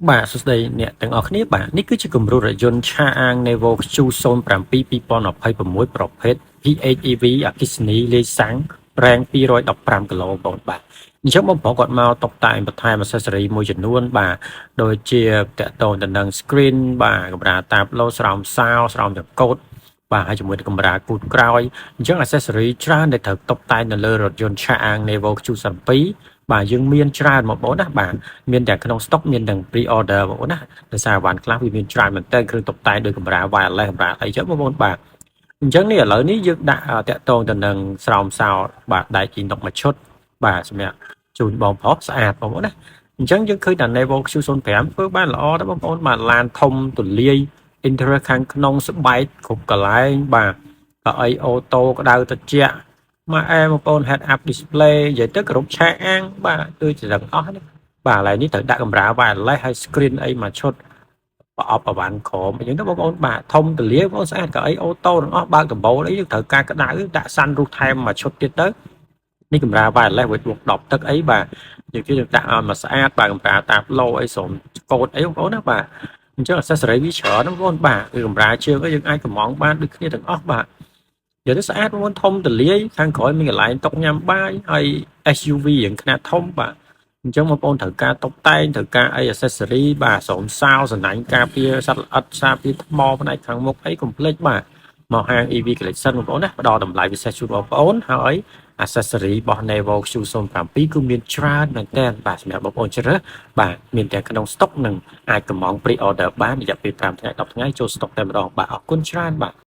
បាទសួស្តីអ្នកទាំងអស់គ្នាបាទនេះគឺជាគំរូរថយន្តឆាអាង Nevo Q07 2026ប្រភេទ PHEV អគ្គិសនីលាយសាំងរ៉ែង215គីឡូបងបាទអញ្ចឹងបងប្អូនគាត់មកតុបតែងបន្ថែម accessory មួយចំនួនបាទដូចជាតកតងទៅនឹង screen បាទកម្រាលតាបឡូស្រោមសោស្រោមចង្កូតបាទហើយជាមួយនឹងកម្រាលគូតក្រោយអញ្ចឹង accessory ច្រើនដែលត្រូវតុបតែងនៅលើរថយន្តឆាអាង Nevo Q07បាទយើងមានច្រើនមកបងណាបាទមានទាំងក្នុង stock មានទាំង pre order បងប្អូនណាដោយសារវ៉ាន់ខ្លះវាមានច្រើនមែនតើគ្រឿងតុបតែងដោយកម្រាល wireless កម្រាលអីចឹងបងប្អូនបាទអញ្ចឹងនេះឥឡូវនេះយើងដាក់តាក់ទងទៅនឹងស្រោមសោបាទដែកជីនុកមួយឈុតបាទសម្រាប់ជូនបងប្រុសស្អាតបងប្អូនណាអញ្ចឹងយើងឃើញថា Nevo Q05 ធ្វើបានល្អដែរបងប្អូនបាទឡានធំទូលាយ interior ខាងក្នុងស្បែកគ្រប់កន្លែងបាទកៅអីអូតូក្តៅត្រជាក់មកអែបងប្អូន head up display និយាយទៅគ្រប់ឆាកអាងបាទដូចជាទាំងអស់នេះបាទឥឡូវនេះត្រូវដាក់កម្រាល wireless ហើយ screen អីមួយឈុតប្រអប់ប្រវ៉ាន់ក្រមអញ្ចឹងទៅបងប្អូនបាទធំទលាបងប្អូនស្អាតកៅអីអូតូទាំងអស់បើកដំបូលអីយើងត្រូវការក្តៅដាក់សាន់រូសថែមមួយឈុតទៀតទៅនេះកម្រាល wireless វាបួក10ទឹកអីបាទយើងគេដាក់ឲ្យមកស្អាតបាទកម្រាលតាបឡូអីសូមកូតអីបងប្អូនណាបាទអញ្ចឹង accessory វាច្រើនបងប្អូនបាទគឺកម្រាលជើងយើងអាចកំងបានដូចគ្នាទាំងអស់បាទនិយាយទៅស្អាតបងប្អូនធំទលាយខាងក្រោយមានកន្លែងតុកញ៉ាំបាយហើយ SUV យ៉ាងខ្នាតធំបាទអញ្ចឹងបងប្អូនត្រូវការតុបតែងត្រូវការអី accessory បាទស្រោមសោសណាញ់ការពារសត្វល្អិតសារពារថ្មផ្នែកខាងមុខអីកុំភ្លេចបាទមកហាង EV Collection បងប្អូនណាផ្ដល់តម្លៃពិសេសជូនបងប្អូនហើយ accessory របស់ Nevo Q07 គឺមានច្រើនមែនតើបាទសម្រាប់បងប្អូនជ្រើសបាទមានទាំងក្នុង stock និងអាចកំង pre order បានរយៈពេល5ថ្ងៃ10ថ្ងៃចូល stock តែម្ដងបាទអរគុណច្រើនបាទ